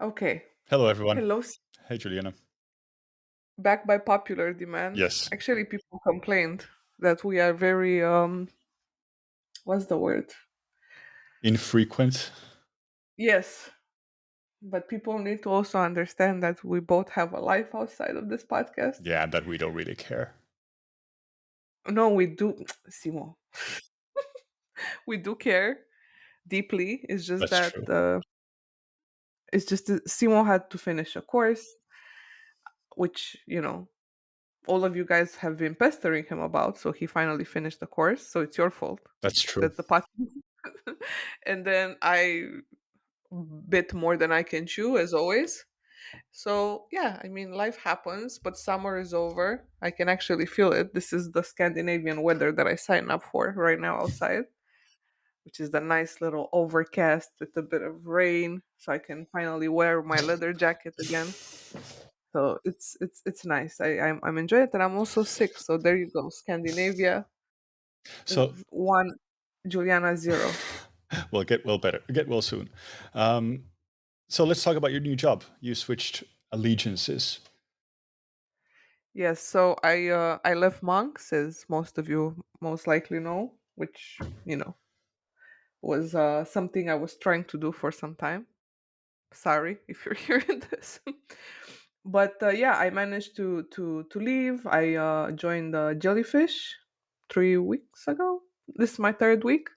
Okay. Hello, everyone. Hello. Hey, Juliana. Back by popular demand. Yes. Actually, people complained that we are very what's the word? Infrequent. Yes, but people need to also understand that we both have a life outside of this podcast. Yeah, that we don't really care. No, we do, Simo. We do care deeply. It's just That's that true. Simo had to finish a course, which all of you guys have been pestering him about. So he finally finished the course. So it's your fault That's true. that the podcast. And then I bit more than I can chew, as always. So, yeah, I mean, life happens, but summer is over. I can actually feel it. This is the Scandinavian weather that I signed up for right now outside, which is the nice little overcast with a bit of rain, so I can finally wear my leather jacket again. So it's nice. I'm enjoying it, and I'm also sick. So there you go, Scandinavia So, 1, Juliana 0. get well better. Get well soon. Um, so let's talk about your new job. You switched allegiances. Yes, so I left monks, as most of you most likely know, which was something I was trying to do for some time. Sorry if you're hearing this, but yeah, I managed to leave. I joined Jellyfish 3 weeks ago. This is my third week,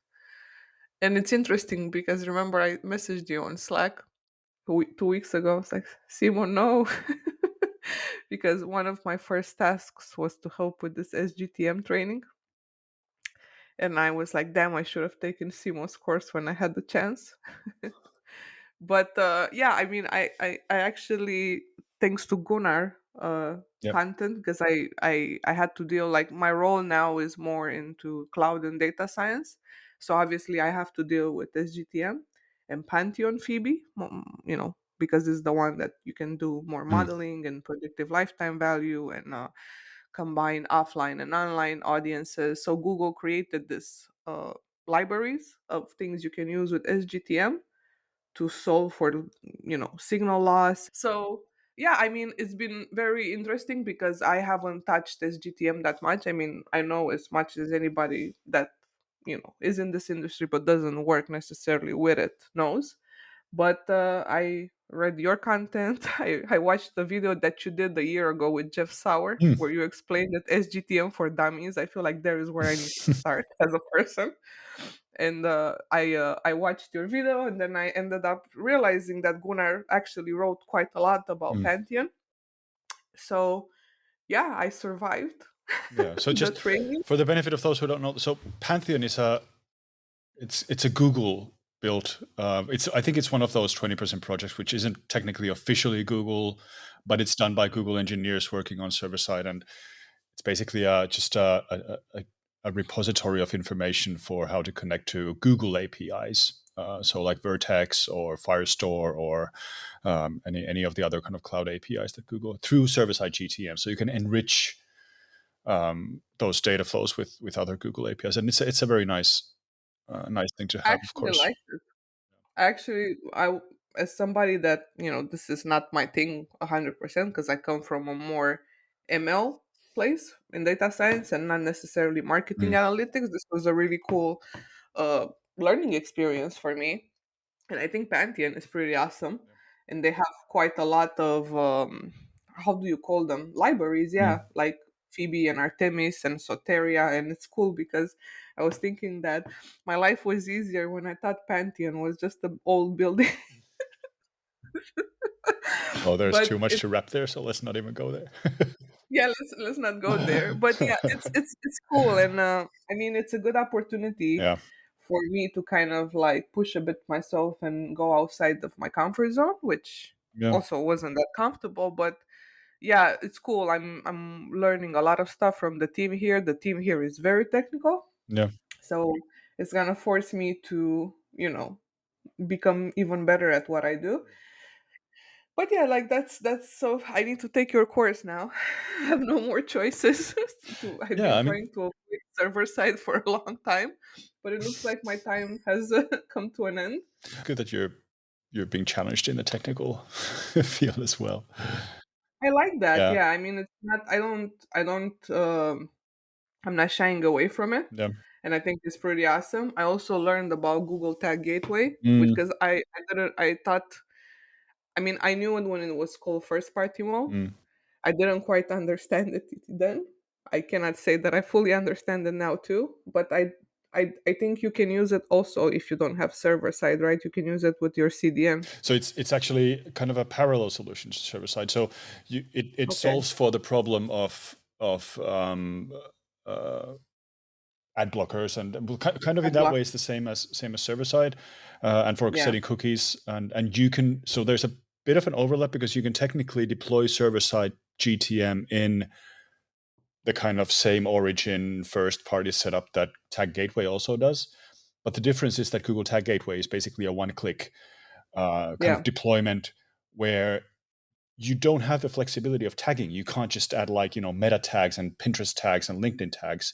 and it's interesting because remember I messaged you on Slack 2 weeks ago. I was like, Simon, no. Because one of my first tasks was to help with this SGTM training. And I was like, damn, I should have taken Simo's course when I had the chance. But yeah, I mean, I actually, thanks to Gunnar Yep. content, because I had to deal, like, my role now is more into cloud and data science. So obviously, I have to deal with SGTM and Pantheon Phoebe, because it's the one that you can do more Mm. modeling and predictive lifetime value and combine offline and online audiences. So Google created this libraries of things you can use with SGTM to solve for signal loss. So yeah, I mean, it's been very interesting because I haven't touched SGTM that much. I mean, I know as much as anybody that is in this industry but doesn't work necessarily with it knows. But I read your content. I watched the video that you did a year ago with Jeff Sauer, Mm. where you explained that SGTM for dummies. I feel like there is where I need to start as a person. And I watched your video, and then I ended up realizing that Gunnar actually wrote quite a lot about Mm. Pantheon. So yeah, I survived Yeah. So the just training. for the benefit of those who don't know, so Pantheon is it's a Google built. It's I think it's one of those 20% projects which isn't technically officially Google, but it's done by Google engineers working on server side, and it's basically just a repository of information for how to connect to Google APIs. So like Vertex or Firestore or any of the other kind of cloud APIs that Google through server-side GTM. So you can enrich those data flows with other Google APIs, and it's a very nice thing to I have, of actually course. like it. Actually, as somebody that this is not my thing 100% because I come from a more ML place in data science and not necessarily marketing Mm. analytics. This was a really cool uh, learning experience for me, and I think Pantheon is pretty awesome. And they have quite a lot of how do you call them, libraries? Yeah, Mm. like Phoebe and Artemis and Soteria, and it's cool because I was thinking that my life was easier when I thought Pantheon was just an old building. Oh, there's But too much it's to wrap there, so let's not even go there. yeah, let's not go there. But yeah, it's cool, and I mean, it's a good opportunity Yeah, for me to kind of like push a bit myself and go outside of my comfort zone, which yeah, also wasn't that comfortable. But yeah, it's cool. I'm learning a lot of stuff from the team here. The team here is very technical, yeah. so it's gonna force me to become even better at what I do. But yeah, like that's so I need to take your course now. I have no more choices. I've Yeah, been I mean, trying to avoid server side for a long time, but it looks like my time has come to an end. good that you're you're being challenged in the technical field as well. I like that. Yeah. Yeah, I mean, it's not. I'm not shying away from it, Yeah. and I think it's pretty awesome. I also learned about Google Tag Gateway, which Mm, because I didn't. I thought. I mean, I knew it when it was called first party mode. mm. I didn't quite understand it then. I cannot say that I fully understand it now too, but I think you can use it also if you don't have server side, right? You can use it with your CDN. So it's actually kind of a parallel solution to server side. So it Okay. solves for the problem of uh, ad blockers, and well, kind of in Ad that block. way it's the same as server side, and for Yeah. setting cookies, and you can, so there's a bit of an overlap because you can technically deploy server side GTM in the kind of same origin first party setup that Tag Gateway also does. But the difference is that Google Tag Gateway is basically a one click kind of Yeah. deployment where you don't have the flexibility of tagging. You can't just add like, meta tags and Pinterest tags and LinkedIn tags.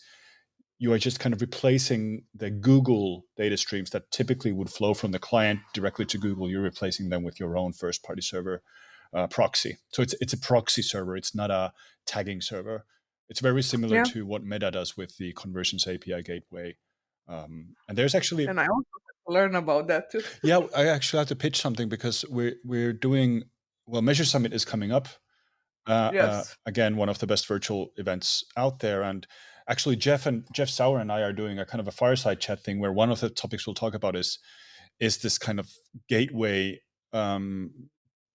You are just kind of replacing the Google data streams that typically would flow from the client directly to Google. You're replacing them with your own first party server proxy. So it's a proxy server. It's not a tagging server. It's very similar Yeah. to what Meta does with the Conversions API gateway. And there's actually, And I also had to learn about that too. yeah, I actually have to pitch something because we're doing, well, Measure Summit is coming up. Yes. Again, one of the best virtual events out there. And actually, Jeff Sauer and I are doing a kind of a fireside chat thing where one of the topics we'll talk about is this kind of gateway um,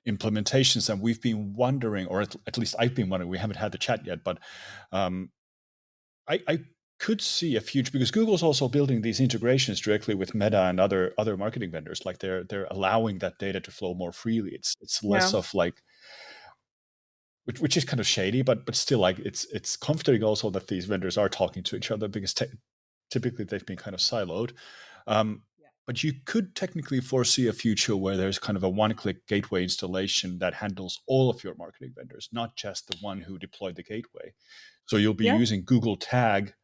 implementations. And we've been wondering, or at least I've been wondering. We haven't had the chat yet, but um, I could see a future because Google's also building these integrations directly with Meta and other marketing vendors. Like they're allowing that data to flow more freely. It's less Yeah. of like, which is kind of shady, but still, like it's comforting also that these vendors are talking to each other because typically they've been kind of siloed. Um, Yeah. but you could technically foresee a future where there's kind of a one-click gateway installation that handles all of your marketing vendors, not just the one who deployed the gateway. So you'll be Yeah. using Google Tag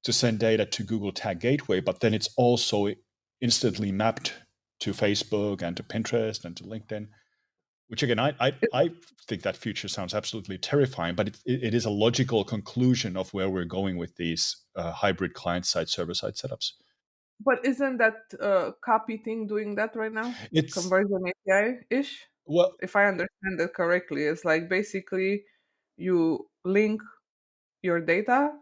to send data to Google Tag Gateway, but then it's also instantly mapped to Facebook and to Pinterest and to LinkedIn. Which again, I think that future sounds absolutely terrifying, but it is a logical conclusion of where we're going with these hybrid client side server side setups. But isn't that copy thing doing that right now? It's Conversion API ish? well, If I understand it correctly, it's like basically you link your data,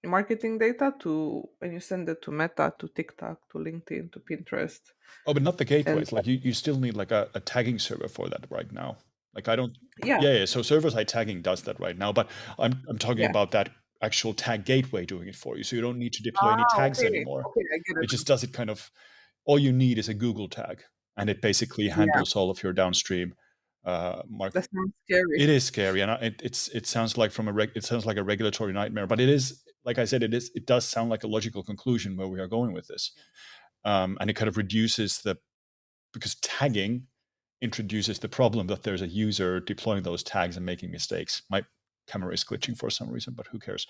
your marketing data to, and you send it to Meta, to TikTok, to LinkedIn, to Pinterest. oh, but not the And gateways. Like you still need like a tagging server for that right now. Like I don't. yeah, Yeah, yeah. So server side tagging does that right now, but I'm talking yeah. about that actual tag gateway doing it for you. So you don't need to deploy any Ah, tags okay. anymore. Okay, I get it It just now. does it kind of, all you need is a Google tag, and it basically Yeah, handles all of your downstream that market. sounds scary. It is scary, and it sounds like it sounds like a regulatory nightmare. But it is, like I said, it does sound like a logical conclusion where we are going with this, and it kind of reduces the, because tagging introduces the problem that there's a user deploying those tags and making mistakes. My camera is glitching for some reason, but who cares?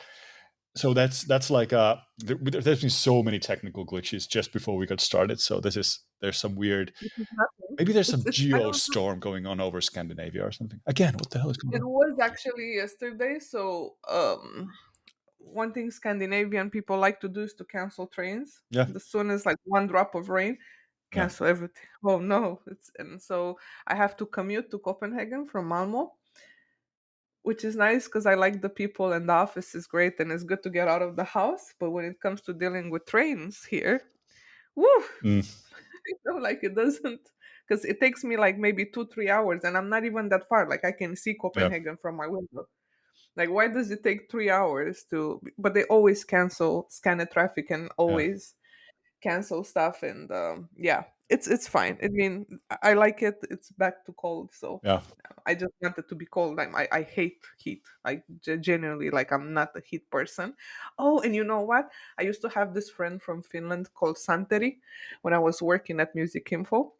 So that's like there's been so many technical glitches just before we got started. So there's some weird, This is nothing. maybe there's some It's I don't know. geostorm going on over Scandinavia or something. Again, what the hell is going It on? was actually yesterday. So one thing Scandinavian people like to do is to cancel trains. Yeah, As soon as like one drop of rain, yeah. cancel everything. Oh no! It's and so I have to commute to Copenhagen from Malmo, which is nice because I like the people and the office is great and it's good to get out of the house. But when it comes to dealing with trains here, woo, Mm, like it doesn't, because it takes me like maybe 2 3 hours and I'm not even that far. Like I can see yeah, Copenhagen from my window. Like, why does it take 3 hours to? But they always cancel scanner traffic and yeah, always cancel stuff, and yeah, it's fine. I mean, I like it. It's back to cold, so yeah. I just want it to be cold. I hate heat. I genuinely like. I'm not a heat person. Oh, and you know what? I used to have this friend from Finland called Santeri when I was working at Music Info,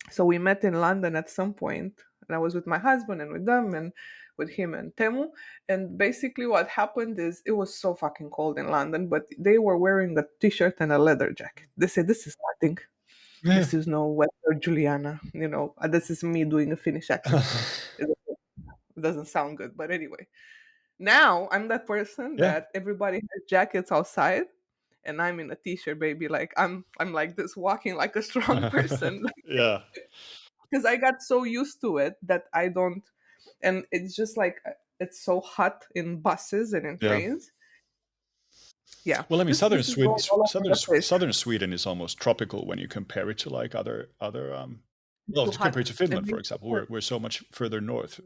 so we met in London at some point, and I was with my husband and with them and with him and Temu. And basically, what happened is it was so fucking cold in London, but they were wearing a t-shirt and a leather jacket. They said, "This is nothing." Yeah. This is no weather, Juliana. This is me doing a Finnish accent. It doesn't sound good, but anyway. Now I'm that person Yeah. that everybody has jackets outside, and I'm in a t-shirt, baby. Like I'm like this, walking like a strong person, Yeah. because I got so used to it that I don't. And it's just like it's so hot in buses and in Yeah. trains. Yeah, Well, I mean, this is going all over the place. southern Sweden is almost tropical when you compare it to like other. It's Well, too to compare it hot. to It Finland, for makes it example, hot. we're so much further north,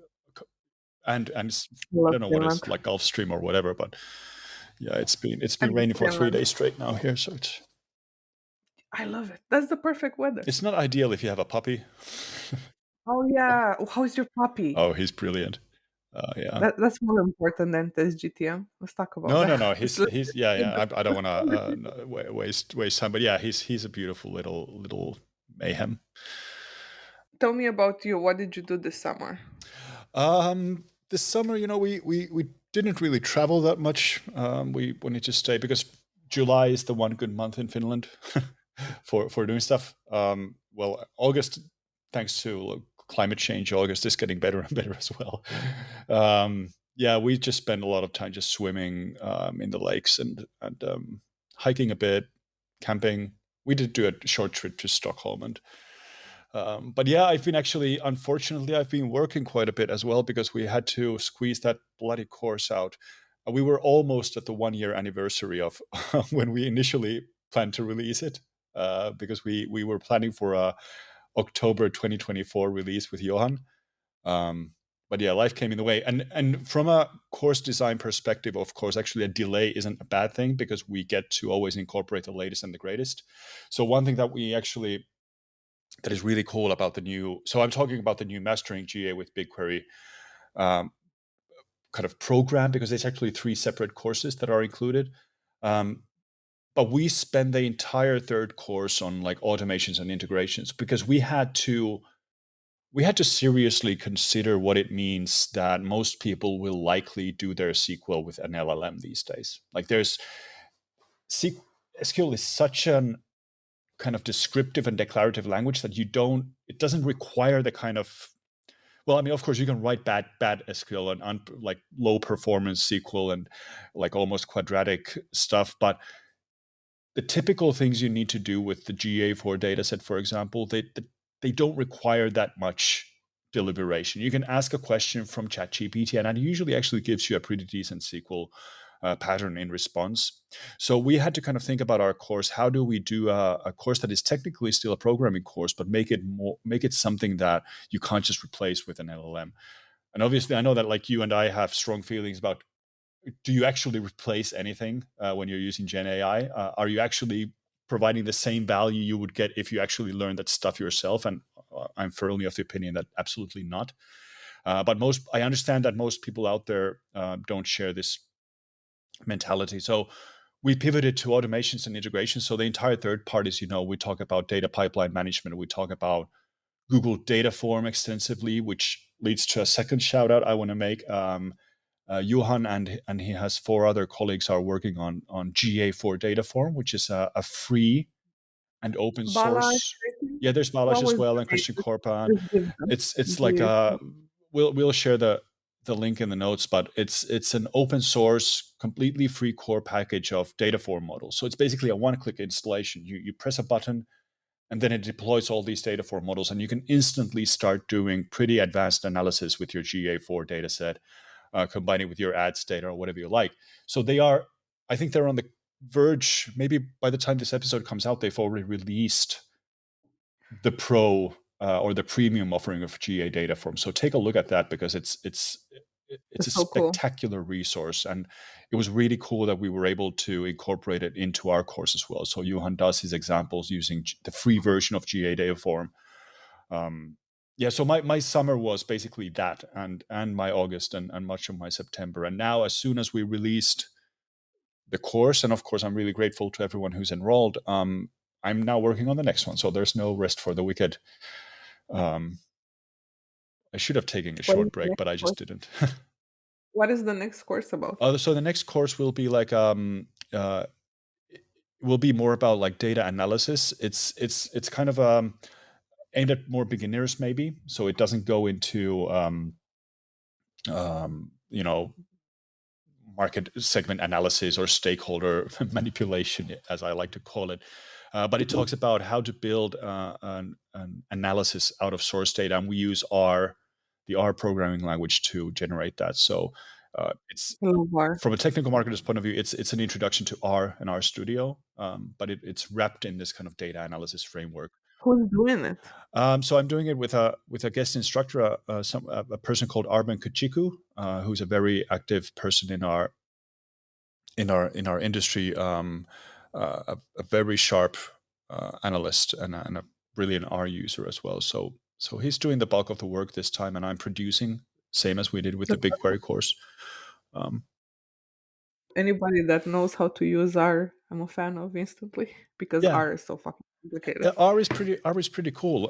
I I love don't know what Finland. is like Gulf Stream or whatever, but yeah, it's I been love raining for three Finland. days straight now here, so I love it. That's the perfect weather. it's not ideal if you have a puppy. Oh yeah. How's your puppy? Oh, he's brilliant. Yeah. That's more important than this GTM. Let's talk about No, that. no, no. Let's He's yeah, yeah. I don't want to let's- waste time, but yeah, he's a beautiful little mayhem. Tell me about you. What did you do this summer? This summer, we didn't really travel that much. We wanted to stay because July is the one good month in Finland for doing stuff. Well, August, thanks to climate change, August is getting better and better as well. Yeah, we just spend a lot of time just swimming in the lakes and hiking a bit, camping. We did do a short trip to Stockholm and but yeah, unfortunately, I've been working quite a bit as well because we had to squeeze that bloody course out. We were almost at the 1 year anniversary of when we initially planned to release it, because we were planning for a October 2024 release with Johan. Um, but yeah, life came in the way, and from a course design perspective, of course, actually a delay isn't a bad thing because we get to always incorporate the latest and the greatest. So one thing that is really cool about the new. So I'm talking about the new mastering GA with BigQuery um, kind of program because it's actually three separate courses that are included. Um, but we spend the entire third course on like automations and integrations because we had to seriously consider what it means that most people will likely do their SQL with an LLM these days. Like SQL is such an kind of descriptive and declarative language that it doesn't require the kind of. Well, I mean, of course, you can write bad SQL and like low performance SQL and like almost quadratic stuff, but the typical things you need to do with the GA4 dataset, for example, they don't require that much deliberation. You can ask a question from ChatGPT, and it usually actually gives you a pretty decent SQL pattern in response. So we had to kind of think about our course. How do we do a course that is technically still a programming course, but make it something that you can't just replace with an LLM? And obviously, I know that like you and I have strong feelings about, do you actually replace anything when you're using Gen AI? Are you actually providing the same value you would get if you actually learn that stuff yourself? And I'm firmly of the opinion that absolutely not. But I understand that most people out there don't share this mentality. So we pivoted to automations and integrations. So the entire third part is, we talk about data pipeline management. We talk about Google Dataform extensively, which leads to a second shout out I want to make. Johan and he has four other colleagues are working on GA4 Dataform, which is a free and open Balaj, source. I think. Yeah, there's What Balazs as was well the and name? Christian Korpan. Just give them. It's like GA4. we'll share the link in the notes, but it's an open source, completely free core package of Dataform models. So it's basically a one-click installation. You press a button and then it deploys all these Dataform models, and you can instantly start doing pretty advanced analysis with your GA4 dataset, combining with your ads data or whatever you like. So I think they're on the verge. Maybe by the time this episode comes out, they've already released the pro or the premium offering of GA Dataform. So take a look at that because it's a That's so cool. spectacular resource, and it was really cool that we were able to incorporate it into our course as well. So Johan does his examples using the free version of GA Dataform. Yeah, so my summer was basically that, and my August and much of my September. And now, as soon as we released the course, and of course, I'm really grateful to everyone who's enrolled. I'm now working on the next one, so there's no rest for the wicked. Um, I should have taken a What is short the break, next but I course? just didn't. What is the next course about? So the next course will be like uh, will be more about like data analysis. It's kind of aimed at more beginners maybe, so it doesn't go into you know, market segment analysis or stakeholder manipulation, as I like to call it. But it talks about how to build an analysis out of source data, and we use R, the R programming language, to generate that. So it's Hello, bar. from a technical marketer's point of view, it's an introduction to R and R Studio, but it's wrapped in this kind of data analysis framework. Who's doing it? So I'm doing it with a guest instructor, a person called Arben Kuchiku, who's a very active person in our industry, a very sharp analyst and a brilliant R user as well. So he's doing the bulk of the work this time, and I'm producing, same as we did with the That's BigQuery course. Um, anybody that knows how to use R, I'm a fan of instantly because yeah, R is so fucking yeah, complicated. R is pretty cool.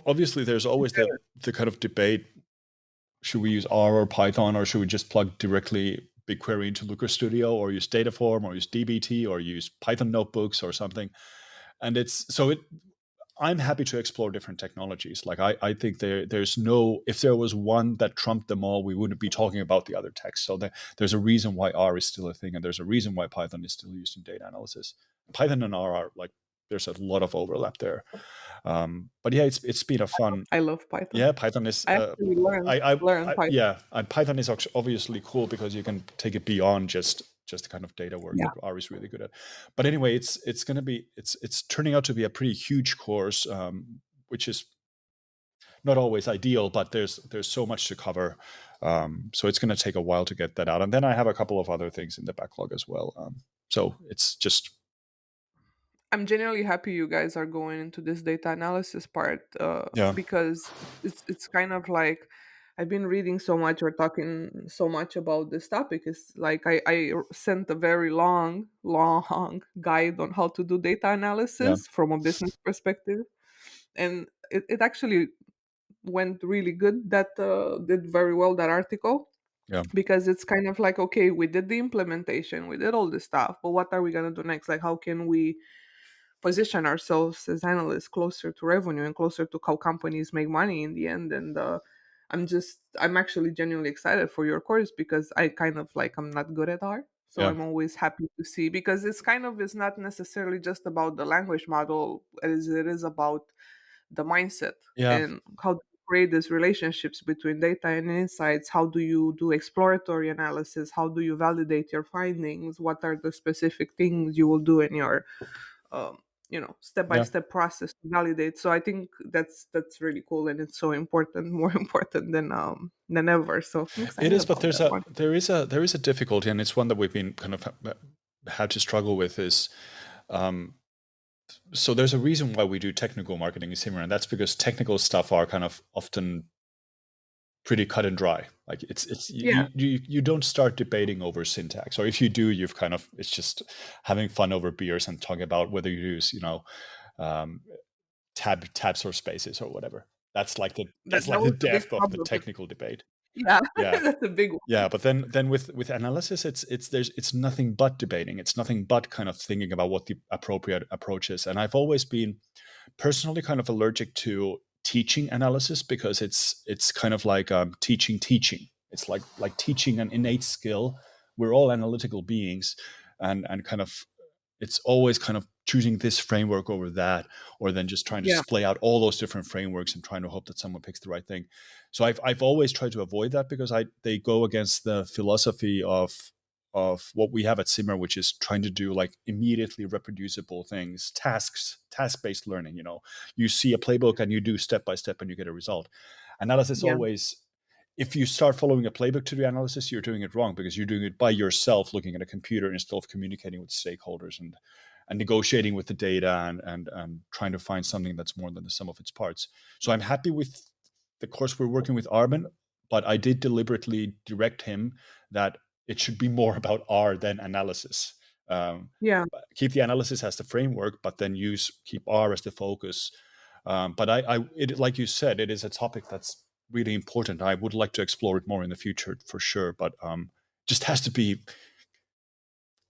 Obviously, there's always the kind of debate: should we use R or Python, or should we just plug directly BigQuery into Looker Studio, or use Dataform, or use DBT, or use Python notebooks or something? And it's so it I'm happy to explore different technologies. Like I think there's no, if there was one that trumped them all, we wouldn't be talking about the other techs. So there's a reason why R is still a thing, and there's a reason why Python is still used in data analysis. Python and R are like, there's a lot of overlap there. But yeah, it's been a fun. I love Python. Yeah, Python is. I actually learned Python. Yeah, and Python is obviously cool because you can take it beyond just the kind of data work Yeah, that R is really good at. But anyway, it's going to be it's turning out to be a pretty huge course, which is not always ideal, but there's so much to cover. So it's going to take a while to get that out, and then I have a couple of other things in the backlog as well. So it's just I'm genuinely happy you guys are going into this data analysis part yeah, because it's kind of like I've been reading so much or talking so much about this topic. It's like I sent a very long guide on how to do data yeah, analysis from a business perspective, and it actually went really good. That did very well, that article, yeah, because it's kind of like, okay, we did the implementation, we did all this stuff, but what are we going to do next? Like, how can we position ourselves as analysts closer to revenue and closer to how companies make money in the end? And I'm actually genuinely excited for your course because I kind of like, I'm not good at art, so yeah, I'm always happy to see, because it's not necessarily just about the language model, as it is about the mindset yeah, and how to create these relationships between data and insights. How do you do exploratory analysis? How do you validate your findings? What are the specific things you will do in your um, step by yeah. step process to validate? So I think that's really cool, and it's so important, more important than ever. So I'm It excited is, but about that one. there is a difficulty, and it's one that we've been kind of had to struggle with. Is um, so there's a reason why we do technical marketing in Simmer, and that's because technical stuff are kind of often pretty cut and dry. Like it's Yeah, you don't start debating over syntax, or if you do, you've kind of it's just having fun over beers and talking about whether you use um, tabs or spaces or whatever. That's that like the was a big depth of the problem. technical debate. Yeah, Yeah. that's a big one. Yeah, but then with analysis, it's nothing but debating. It's nothing but kind of thinking about what the appropriate approach is. And I've always been personally kind of allergic to teaching analysis because it's kind of like teaching. It's like teaching an innate skill. We're all analytical beings, and kind of it's always kind of choosing this framework over that, or then just trying to Yeah, splay out all those different frameworks and trying to hope that someone picks the right thing. So I've always tried to avoid that because they go against the philosophy of what we have at Simmer, which is trying to do like immediately reproducible things, task-based learning. You see a playbook and you do step by step and you get a result. Analysis yeah, always, if you start following a playbook to do analysis, you're doing it wrong because you're doing it by yourself, looking at a computer instead of communicating with stakeholders and negotiating with the data and trying to find something that's more than the sum of its parts. So I'm happy with the course we're working with Armin, but I did deliberately direct him that it should be more about R than analysis. yeah. Keep the analysis as the framework, but then keep R as the focus. But like you said, it is a topic that's really important. I would like to explore it more in the future for sure, but just has to be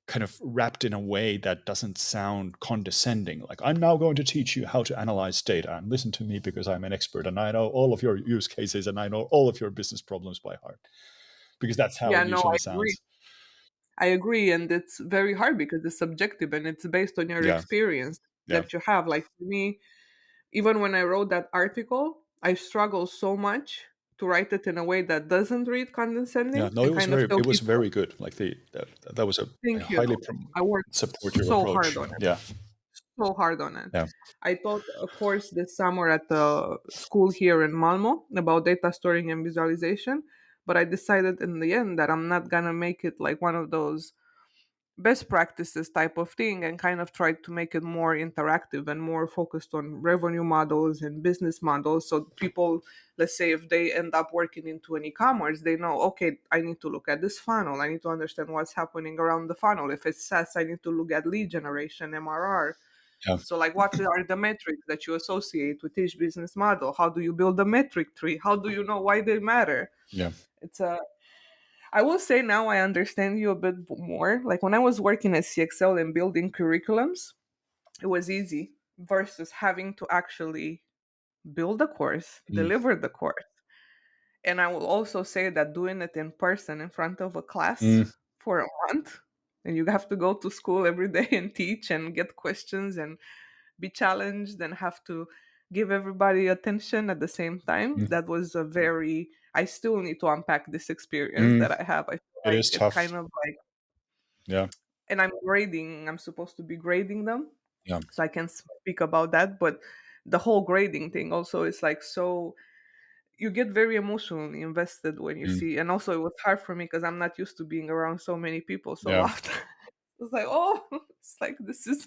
kind of wrapped in a way that doesn't sound condescending. Like, I'm now going to teach you how to analyze data, and listen to me because I'm an expert and I know all of your use cases and I know all of your business problems by heart. Because that's how Yeah, it no, usually I agree. sounds. I agree, and it's very hard because it's subjective and it's based on your Yeah. experience Yeah. that you have. Like for me, even when I wrote that article, I struggle so much to write it in a way that doesn't read Yeah. condescending No, and kind of tell it was people, very good. Like that was a thank you. highly I worked supportive so hard approach. on it, Yeah. so hard on it. Yeah. I taught a course this summer at the school here in Malmo about data storing and visualization, but I decided in the end that I'm not gonna make it like one of those best practices type of thing and kind of tried to make it more interactive and more focused on revenue models and business models, so people, let's say if they end up working into an e-commerce, they know, okay, I need to look at this funnel, I need to understand what's happening around the funnel. If it's SaaS, I need to look at lead generation, MRR. Yeah. So like what are the metrics that you associate with each business model? How do you build a metric tree? How do you know why they matter? Yeah. It's a I will say now I understand you a bit more. Like when I was working at CXL and building curriculums, it was easy versus having to actually build a course, Mm. deliver the course. And I will also say that doing it in person in front of a class Mm. for a month, and you have to go to school every day and teach and get questions and be challenged and have to give everybody attention at the same time. Mm. That was a very, I still need to unpack this experience Mm. that I have. I feel It like is it's tough. kind of like, Yeah. and I'm supposed to be grading them. Yeah. So I can speak about that. But the whole grading thing also is like, so you get very emotionally invested when you Mm. see, and also it was hard for me because I'm not used to being around so many people so Yeah. often. It's like, oh, it's like this is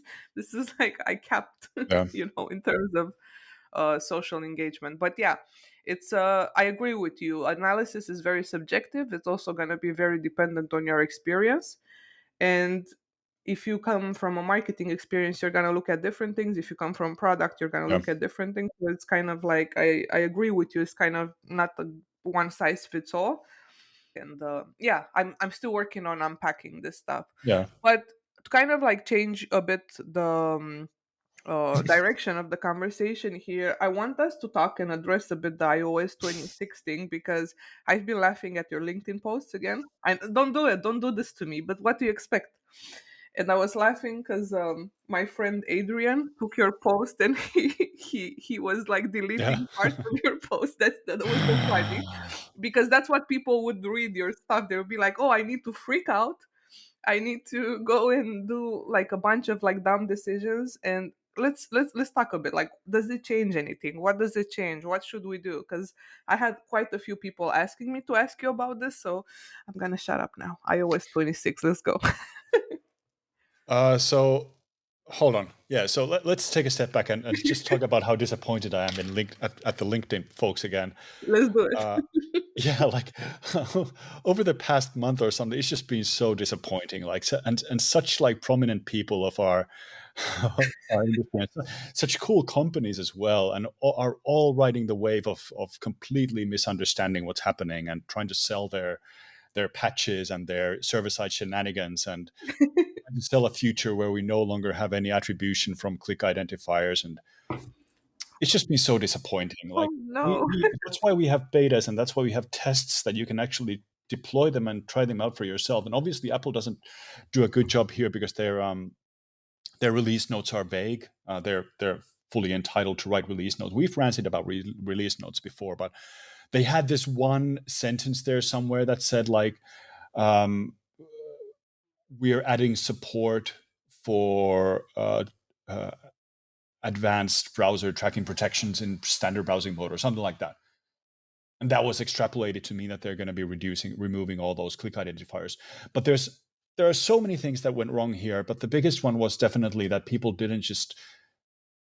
like I capped, Yeah. in terms of social engagement. But yeah, it's I agree with you. Analysis is very subjective. It's also going to be very dependent on your experience. And if you come from a marketing experience, you're going to look at different things. If you come from product, you're going to Yeah. look at different things. So it's kind of like I agree with you. It's kind of not a one size fits all. And yeah, I'm still working on unpacking this stuff. Yeah. But to kind of like change a bit the direction of the conversation here, I want us to talk and address a bit the iOS 26 thing because I've been laughing at your LinkedIn posts again. And don't do it, don't do this to me. But what do you expect? And I was laughing because my friend Adrian took your post and he was like Yeah. deleting parts of your post. That was so funny because that's what people would read your stuff. They would be like, "Oh, I need to freak out. I need to go and do like a bunch of like dumb decisions." And let's talk a bit. Like, does it change anything? What does it change? What should we do? Because I had quite a few people asking me to ask you about this, so I'm gonna shut up now. iOS 26. Let's go. So hold on. Yeah. So let's take a step back and just talk about how disappointed I am in at the LinkedIn folks again. Let's do it. Uh, yeah, like over the past month or something, it's just been so disappointing. Like, and such like prominent people of our, our industry, and such cool companies as well, and are all riding the wave of completely misunderstanding what's happening and trying to sell their patches and their server-side shenanigans and sell a future where we no longer have any attribution from click identifiers. And it's just been so disappointing. Oh Like, no. that's why we have betas and that's why we have tests that you can actually deploy them and try them out for yourself. And obviously Apple doesn't do a good job here because their release notes are vague. They're fully entitled to write release notes. We've ranted about release notes before, but they had this one sentence there somewhere that said like, um, we're adding support for uh, advanced browser tracking protections in standard browsing mode or something like that. And that was extrapolated to mean that they're going to be removing all those click identifiers. But there are so many things that went wrong here. But the biggest one was definitely that people didn't just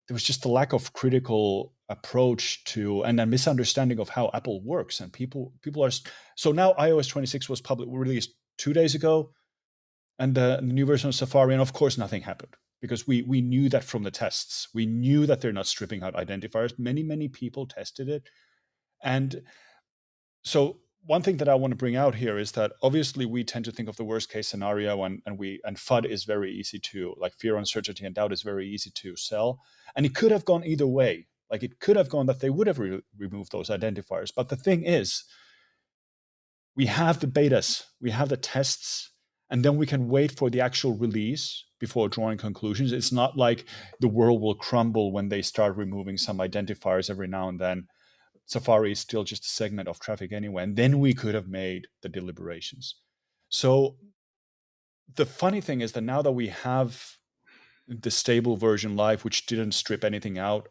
there was just a lack of critical approach to and a misunderstanding of how Apple works. And people are so now iOS 26 was public released 2 days ago, and the new version of Safari, and of course nothing happened because we knew that from the tests. We knew that they're not stripping out identifiers. Many people tested it, and so one thing that I want to bring out here is that obviously we tend to think of the worst case scenario, and FUD is very easy to, like, fear, uncertainty, and doubt is very easy to sell, and it could have gone either way. Like, it could have gone that they would have removed those identifiers, but the thing is, we have the betas, we have the tests, and then we can wait for the actual release before drawing conclusions. It's not like the world will crumble when they start removing some identifiers every now and then. Safari is still just a segment of traffic anyway, and then we could have made the deliberations. So the funny thing is that now that we have the stable version live, which didn't strip anything out,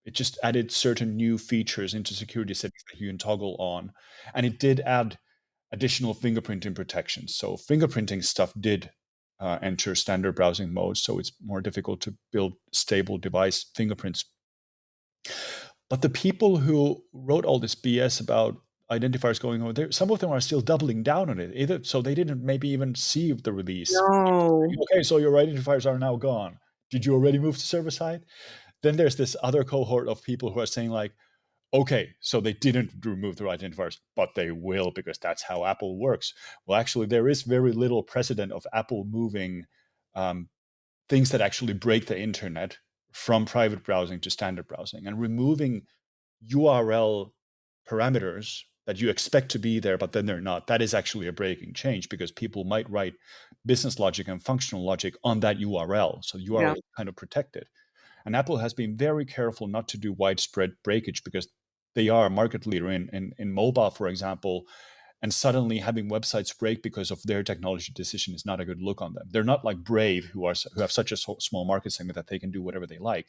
it just added certain new features into security settings that you can toggle on, and it did add additional fingerprinting protection. So fingerprinting stuff did enter standard browsing mode, so it's more difficult to build stable device fingerprints. But the people who wrote all this BS about identifiers going over there, some of them are still doubling down on it. Either so they didn't maybe even see the release. No. Okay, so your identifiers are now gone. Did you already move to server side? Then there's this other cohort of people who are saying like, okay, so they didn't remove their identifiers, but they will because that's how Apple works. Well, actually, there is very little precedent of Apple moving um, things that actually break the internet from private browsing to standard browsing, and removing URL parameters that you expect to be there, but then they're not. That is actually a breaking change because people might write business logic and functional logic on that URL. So URL Yeah. is kind of protected. And Apple has been very careful not to do widespread breakage because they are a market leader in mobile, for example. And suddenly having websites break because of their technology decision is not a good look on them. They're not like Brave, who have such a small market segment that they can do whatever they like.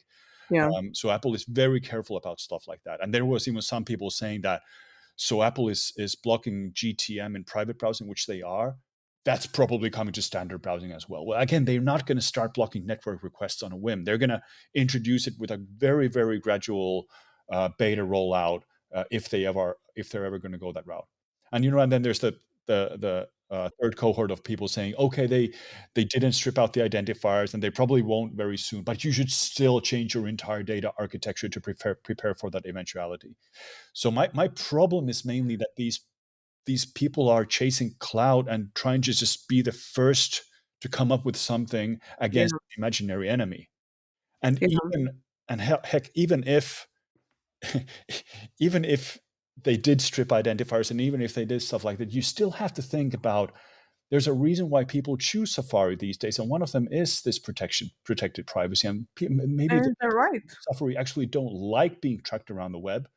Yeah. So Apple is very careful about stuff like that. And there was even some people saying that, so Apple is blocking GTM in private browsing, which they are. That's probably coming to standard browsing as well. Well, again, they're not going to start blocking network requests on a whim. They're going to introduce it with a very, very gradual beta rollout if they're ever going to go that route. And and then there's the third cohort of people saying, okay, they didn't strip out the identifiers, and they probably won't very soon, but you should still change your entire data architecture to prepare for that eventuality. So my problem is mainly that these people are chasing cloud and trying to just be the first to come up with something Yeah. against the imaginary enemy. And Yeah. even and heck, even if they did strip identifiers, and even if they did stuff like that, you still have to think about, there's a reason why people choose Safari these days, and one of them is this protected privacy. And maybe the And they're right. Safari actually don't like being tracked around the web.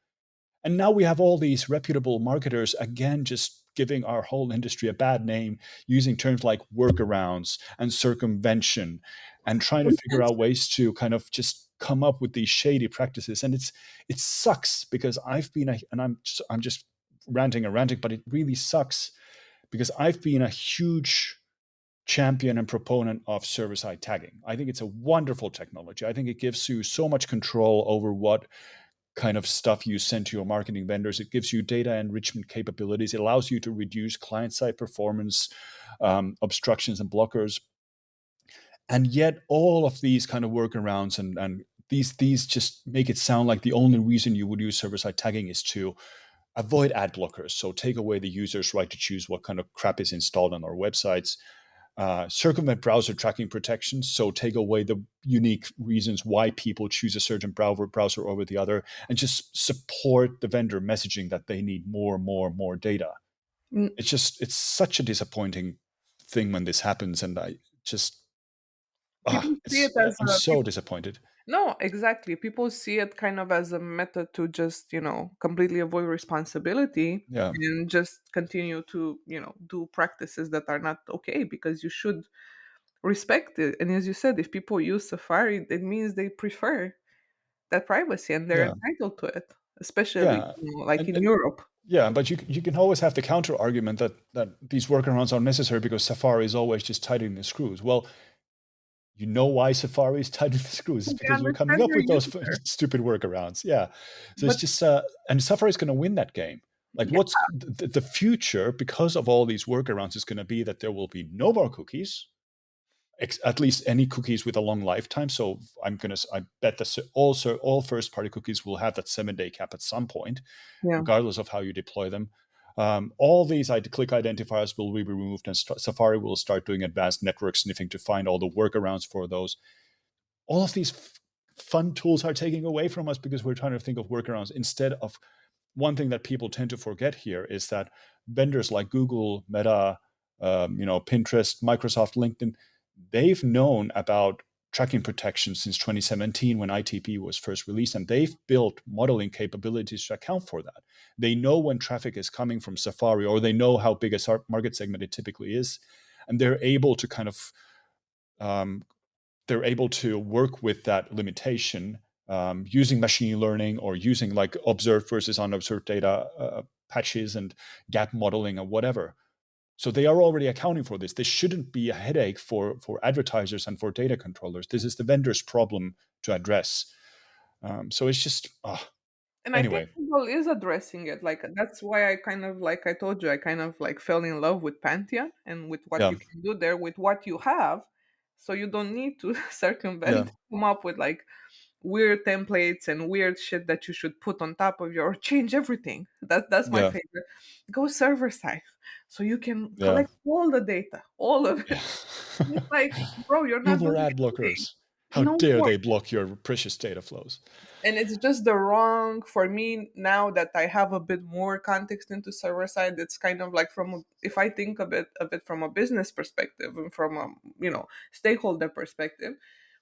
And now we have all these reputable marketers, again, just giving our whole industry a bad name, using terms like workarounds and circumvention, and trying to figure out ways to kind of just come up with these shady practices. And it sucks because I'm just ranting and ranting, but it really sucks because I've been a huge champion and proponent of server-side tagging. I think it's a wonderful technology. I think it gives you so much control over what kind of stuff you send to your marketing vendors. It gives you data enrichment capabilities. It allows you to reduce client-side performance obstructions and blockers. And yet, all of these kind of workarounds and these just make it sound like the only reason you would use server-side tagging is to avoid ad blockers. So take away the user's right to choose what kind of crap is installed on our websites, circumvent browser tracking protections. So take away the unique reasons why people choose a certain browser over the other, and just support the vendor messaging that they need more data. Mm, It's such a disappointing thing when this happens, and I just people see it as I'm a so disappointed. no, exactly. People see it kind of as a method to just, completely avoid responsibility Yeah, and just continue to, do practices that are not okay because you should respect it. And as you said, if people use Safari, it means they prefer that privacy and they're yeah, entitled to it, especially, yeah. like in And Europe. yeah, but you can always have the counter argument that these workarounds are necessary because Safari is always just tightening the screws. Well, you know why Safari is tightening the screws? It's They because you're coming understand up their with those user. stupid workarounds. Yeah. So it's But just, and Safari is going to win that game. Like, yeah, what's the future because of all these workarounds is going to be that there will be no more cookies, at least any cookies with a long lifetime. So I bet that also all first party cookies will have that 7-day cap at some point, yeah. regardless of how you deploy them. All these click identifiers will be removed, and Safari will start doing advanced network sniffing to find all the workarounds for those. All of these fun tools are taking away from us because we're trying to think of workarounds instead of one thing that people tend to forget here is that vendors like Google, Meta, Pinterest, Microsoft, LinkedIn, they've known about tracking protection since 2017 when ITP was first released, and they've built modeling capabilities to account for that. They know when traffic is coming from Safari, or they know how big a market segment it typically is, and they're able to um, work with that limitation using machine learning or using like observed versus unobserved data patches and gap modeling or whatever. So they are already accounting for this. This shouldn't be a headache for advertisers and for data controllers. This is the vendor's problem to address. So it's just And I think anyway. Google is addressing it. Like that's why I kind of like I told you, I kind of like fell in love with Pantheon and with what Yeah, you can do there with what you have. So you don't need to yeah, circumvent, come up with like weird templates and weird shit that you should put on top of your change everything. That's my yeah, favorite. Go server side. So you can yeah, collect all the data, all of yeah. it. It's like, bro, you're No not more doing ad anything. blockers. How No dare more. they block your precious data flows? And it's just the wrong for me now that I have a bit more context into server side. It's kind of like if I think a bit from a business perspective and from a stakeholder perspective,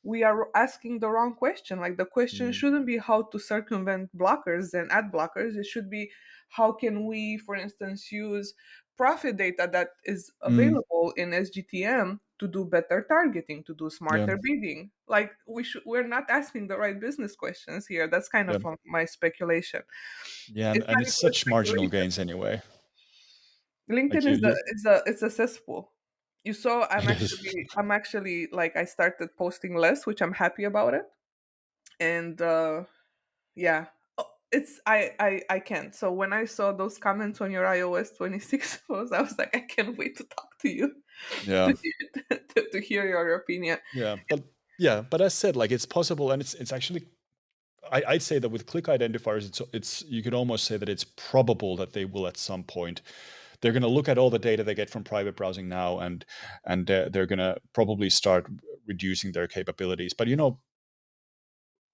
we are asking the wrong question. Like the question Mm, shouldn't be how to circumvent blockers and ad blockers. It should be how can we, for instance, use profit data that is mm, available in SGTM to do better targeting, to do yeah, smarter bidding. Like we're not asking the right business questions here. That's kind yeah, of my speculation. yeah, It's and not it's even a such marginal speculation. gains anyway. Like LinkedIn you, is the you it's a cesspool. You saw it is. I'm actually like I started posting less, which I'm happy about it. And yeah. Oh, it's I can't. So when I saw those comments on your iOS 26 post, I was like, I can't wait to talk to you Yeah, to, to hear your opinion. yeah, but as said, like it's possible, and it's actually I'd say that with click identifiers, it's you could almost say that it's probable that they will at some point. They're going to look at all the data they get from private browsing now, and they're going to probably start reducing their capabilities. But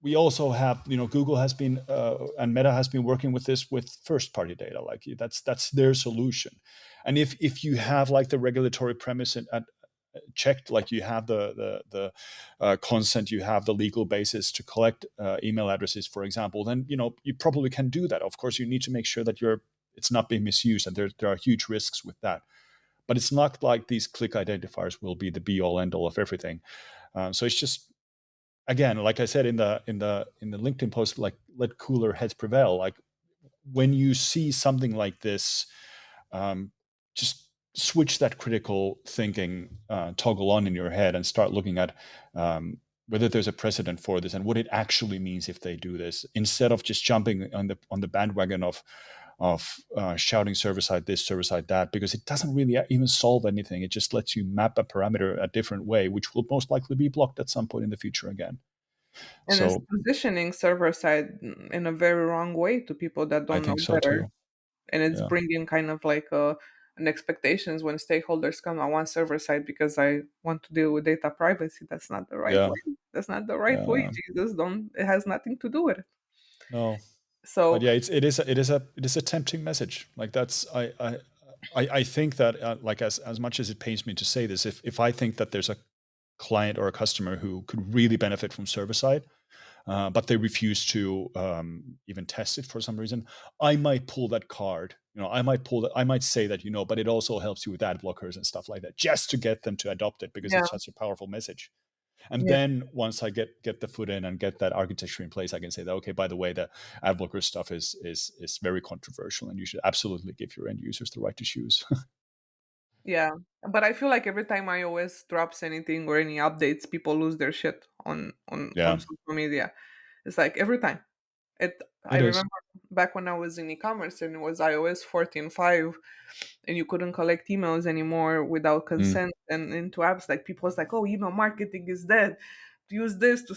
we also have Google has been and Meta has been working with this with first party data. Like that's their solution. And if you have like the regulatory premise at checked, like you have the consent, you have the legal basis to collect email addresses, for example, then you probably can do that. Of course, you need to make sure that it's not being misused, and there are huge risks with that. But it's not like these click identifiers will be the be all end all of everything. So it's just, again, like I said in the LinkedIn post, like let cooler heads prevail. Like when you see something like this, um, just switch that critical thinking toggle on in your head and start looking at whether there's a precedent for this and what it actually means if they do this, instead of just jumping on the bandwagon of shouting server side this, server side that, because it doesn't really even solve anything. It just lets you map a parameter a different way, which will most likely be blocked at some point in the future again. And it's So positioning server side in a very wrong way to people that I don't know think so better. too. And it's Yeah, bringing kind of like an expectations when stakeholders come. I want server side because I want to deal with data privacy. That's not the right yeah, way. That's not the right way. yeah. Jesus, don't. It has nothing to do with it. No, but So yeah, it is a tempting message. Like that's I think that like as much as it pains me to say this, if I think that there's a client or a customer who could really benefit from server side, but they refuse to even test it for some reason, I might pull that card. I might say that, but it also helps you with ad blockers and stuff like that, just to get them to adopt it because yeah, it's such a powerful message. And yeah, then once I get the foot in and get that architecture in place, I can say that, okay, by the way, the ad blocker stuff is very controversial, and you should absolutely give your end users the right to choose. yeah. But I feel like every time iOS drops anything or any updates, people lose their shit on Yeah, social media. It's like every time. I it is. remember back when I was in e-commerce and it was iOS 14.5 and you couldn't collect emails anymore without Mm, consent and into apps like people was like, oh, email marketing is dead. Use this to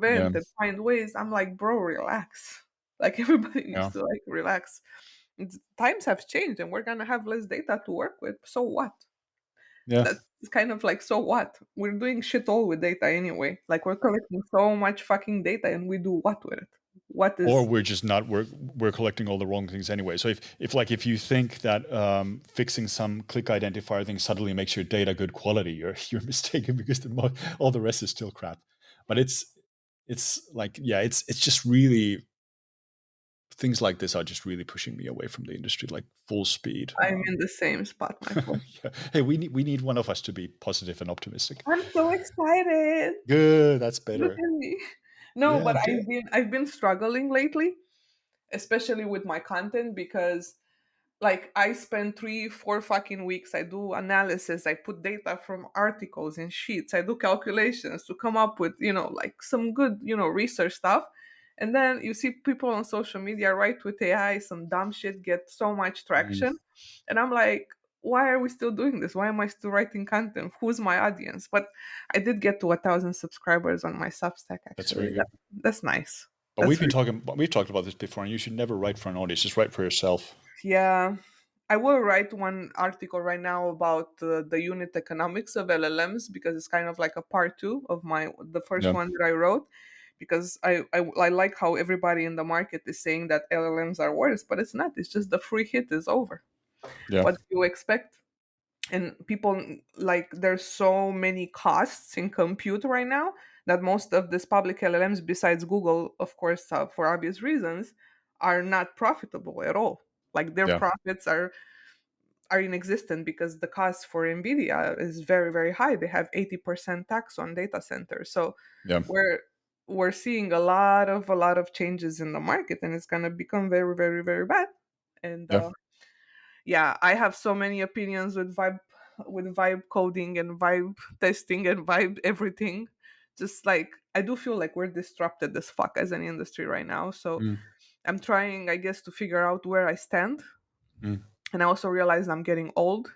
yeah, circumvent and find ways. I'm like, bro, relax. Like everybody needs yeah, to like relax. Times have changed, and we're gonna have less data to work with. So what? Yeah. That's kind of like, so what? We're doing shit all with data anyway. Like, we're collecting so much fucking data, and we do what with it? What Or is? we're just not we're collecting all the wrong things anyway. So if you think that fixing some click identifier thing suddenly makes your data good quality, you're mistaken, because all the rest is still crap. But it's like, yeah, it's just really, things like this are just really pushing me away from the industry, like full speed. I'm in the same spot, my friend. Yeah. Hey, we need one of us to be positive and optimistic. I'm so excited. Good, that's Look better. at me. No, Yeah, but good. I've been struggling lately, especially with my content, because like I spend 3 4 fucking weeks, I do analysis, I put data from articles and sheets, I do calculations to come up with, like some good, research stuff. And then you see people on social media write with AI some dumb shit, get so much Mm, traction, and I'm like, why are we still doing this? Why am I still writing content? Who's my audience? But I did get to 1,000 subscribers on my Substack, that's actually. very good. That's nice. But That's very, we've talked about this before, and you should never write for an audience. Just write for yourself. yeah. I will write one article right now about the unit economics of LLMs, because it's kind of like a part two of the first Yeah, one that I wrote. Because I like how everybody in the market is saying that LLMs are worse, but it's not. It's just the free hit is over. yeah, What do you expect? And people, like, there's so many costs in compute right now that most of these public LLMs, besides Google, of course, for obvious reasons, are not profitable at all. Like, their yeah, profits are inexistent, because the cost for Nvidia is very, very high. They have 80% tax on data centers. So yeah, we're we're seeing a lot of changes in the market, and it's going to become very, very, very bad. And yeah. yeah, I have so many opinions with vibe coding and vibe testing and vibe everything. Just like, I do feel like we're disrupted as fuck as an industry right now. So Mm, I'm trying, I guess, to figure out where I stand. mm, And I also realize I'm getting old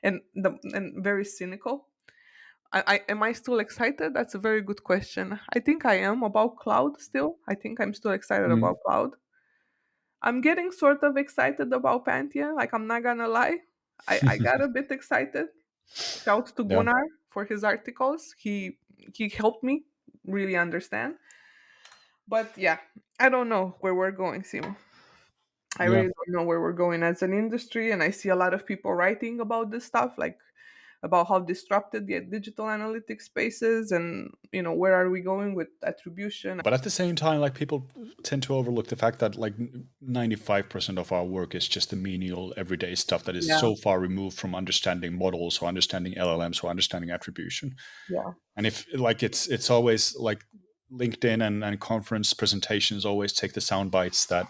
and very cynical. I am I still excited? That's a very good question. I think I am about cloud still. I think I'm still excited mm. about cloud. I'm getting sort of excited about Pantheon. Like, I'm not gonna lie. I got a bit excited. Shouts to Yeah, Gunnar for his articles. He helped me really understand. But yeah, I don't know where we're going, Simo. I yeah. really don't know where we're going as an industry, and I see a lot of people writing about this stuff, like about how disrupted the digital analytics space is, and where are we going with attribution. But at the same time, like, people tend to overlook the fact that like 95% of our work is just the menial everyday stuff that is Yeah, so far removed from understanding models or understanding LLMs or understanding attribution. yeah. And if like it's always like LinkedIn and conference presentations always take the sound bites that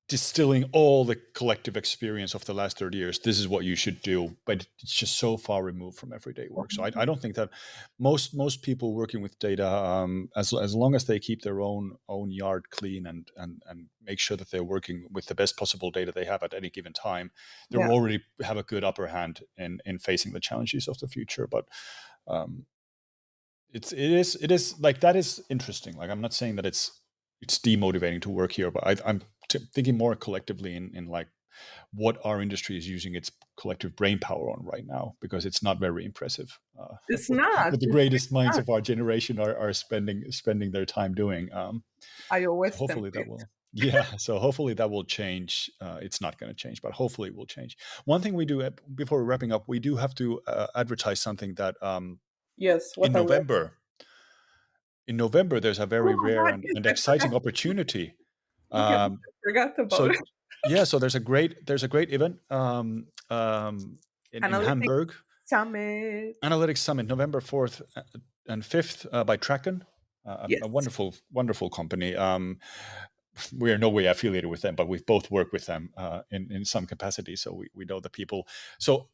distilling all the collective experience of the last 30 years, this is what you should do, but it's just so far removed from everyday work. So I don't think that most people working with data, as long as they keep their own yard clean and make sure that they're working with the best possible data they have at any given time, they will Yeah, already have a good upper hand in facing the challenges of the future. But um, it is like, that is interesting. Like, I'm not saying that it's demotivating to work here, but I'm thinking more collectively in like what our industry is using its collective brain power on right now, because it's not very impressive. it's What, not. what the It's greatest minds not. of our generation are spending their time doing. So iOS hopefully that template. will, yeah. So hopefully that will change. It's not going to change, but hopefully it will change. One thing we do, before we're wrapping up, we do have to advertise something that Yes. in What are we? November in November, there's a Oh very my rare God! and, Yes, and I forgot. exciting opportunity. Look at me. Um, I forgot about so it. yeah, so there's a great event in Analytics Hamburg, Summit. Analytics Summit, November 4th and 5th, by Tracken, a Yes. wonderful company. We are no way affiliated with them, but we've both worked with them in some capacity, so we know the people. So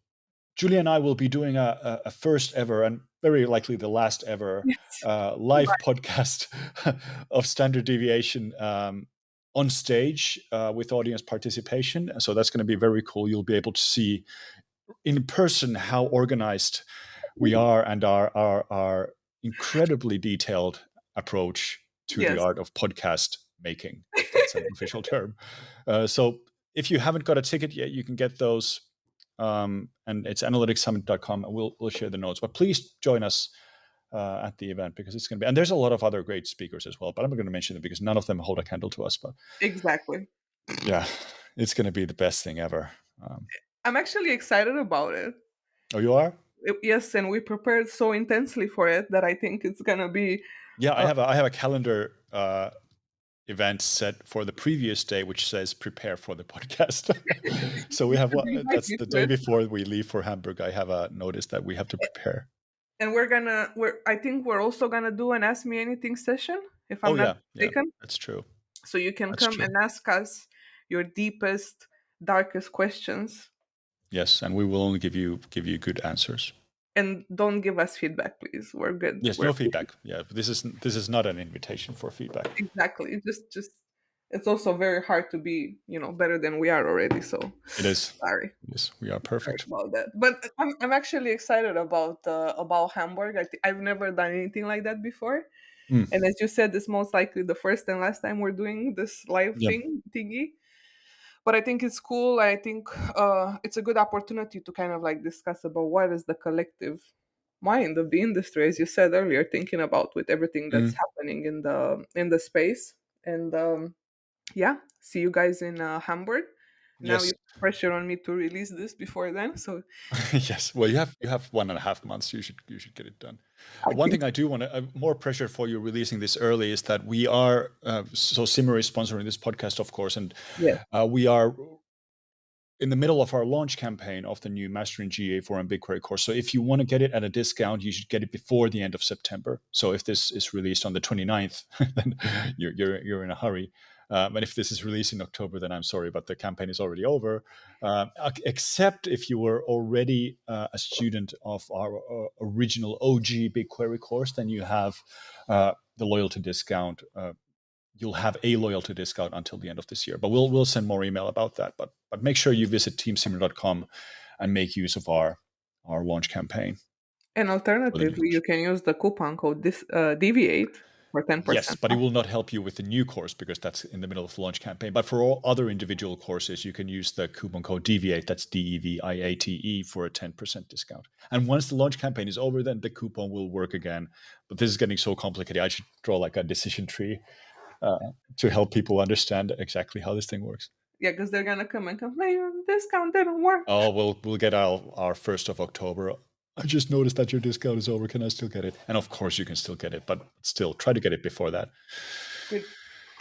Julia and I will be doing a first ever, and very likely the last ever, Yes. live podcast of Standard Deviation, on stage, with audience participation. So that's going to be very cool. You'll be able to see in person how organized we are, and our incredibly detailed approach to the Yes. art of podcast making, if that's an official term. So if you haven't got a ticket yet, you can get those. And it's analyticssummit.com, and we'll share the notes. But please join us at the event, because it's going to be, and there's a lot of other great speakers as well, but I'm not going to mention them because none of them hold a candle to us. But Exactly. yeah, it's going to be the best thing ever. Um, I'm actually excited about it. oh, you are? Yes, and we prepared so intensely for it that I think it's gonna be. Yeah, Uh, I have a calendar event set for the previous day, which says prepare for the podcast. So we you have should one. invite That's me the to day it. before we leave for Hamburg. I have a notice that we have to prepare. And we're I think we're also gonna do an Ask Me Anything session, if Oh I'm not yeah, yeah, mistaken. that's true. So you can That's come true. and ask us your deepest, darkest questions, Yes, and we will only give you good answers. and don't give us feedback, please. We're good. Yes, We're no feedback. Yeah, this is not an invitation for feedback. exactly just. It's also very hard to be, better than we are already. So It is. sorry. Yes, we are Sorry perfect. about that. But I'm actually excited about Hamburg. I've never done anything like that before. Mm, And as you said, it's most likely the first and last time we're doing this live yeah. thingy. But I think it's cool. I think it's a good opportunity to kind of like discuss about what is the collective mind of the industry, as you said earlier, thinking about with everything that's Mm, happening in the space. And yeah, see you guys in Hamburg. Now you yes. pressure on me to release this before then, so Yes. Well, you have 1.5 months. You should get it done. I One think thing I do want to more pressure for you releasing this early is that we are so Simmer is sponsoring this podcast, of course, and yes. we are in the middle of our launch campaign of the new Mastering GA4 and BigQuery course. So if you want to get it at a discount, you should get it before the end of September. So if this is released on the 29th, then you're in a hurry. But if this is released in October, then I'm sorry, but the campaign is already over. Except if you were already a student of our original OG BigQuery course, then you have the loyalty discount. You'll have a loyalty discount until the end of this year. But we'll send more email about that. But make sure you visit teamsimmer.com and make use of our launch campaign And for the new alternatively, you course. can use the coupon code this deviate for Yes, 10% but it off. will not help you with the new course because that's in the middle of the launch campaign. But for all other individual courses, you can use the coupon code DEVIATE, that's DEVIATE, for a 10% discount. And once the launch campaign is over, then the coupon will work again. But this is getting so complicated. I should draw like a decision tree uh, to help people understand exactly how this thing works. Yeah, because they're gonna come and complain, the discount didn't work. Oh, we'll get our 1st of October. I just noticed that your discount is over. Can I still get it? And of course, you can still get it, but still try to get it before that. Good.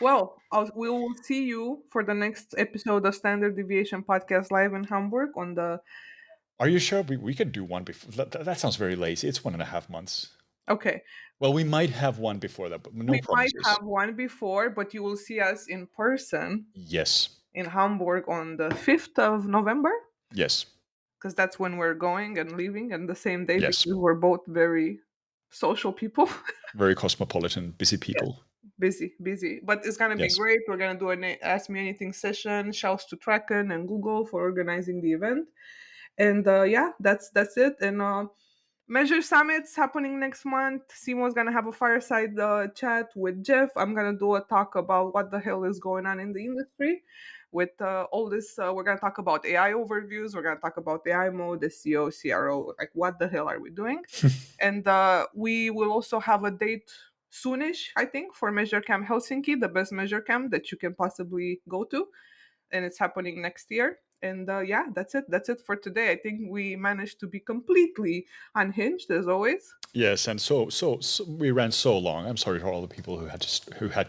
Well, we will see you for the next episode of Standard Deviation Podcast live in Hamburg on the. Are you sure we could do one before? That sounds very lazy. It's 1.5 months. Okay, Well, we might have one before that, but no we might have promises. one before, but you will see us in person Yes, in Hamburg on the 5th of November, yes, because that's when we're going and leaving, and the same day yes. because we're both very social people. Very cosmopolitan, busy Yes, people. busy, busy. But it's gonna be Yes, great. We're gonna do an Ask Me Anything session. Shouts to Kraken and Google for organizing the event. And yeah, that's it. And Measure Summit's happening next month. Simo's gonna have a fireside chat with Jeff. I'm gonna do a talk about what the hell is going on in the industry. With all this, we're gonna talk about AI overviews. We're gonna talk about AI mode, SEO, CRO. Like, what the hell are we doing? And we will also have a date soonish, I think, for Measure Camp Helsinki, the best Measure Camp that you can possibly go to, and it's happening next year. And yeah, that's it. That's it for today. I think we managed to be completely unhinged as always. yes, and so we ran so long. I'm sorry for all the people who had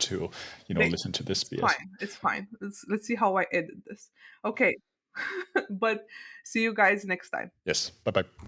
to listen to this It's BS. fine. It's fine. Let's see how I edit this. Okay, but see you guys next time. Yes, bye bye.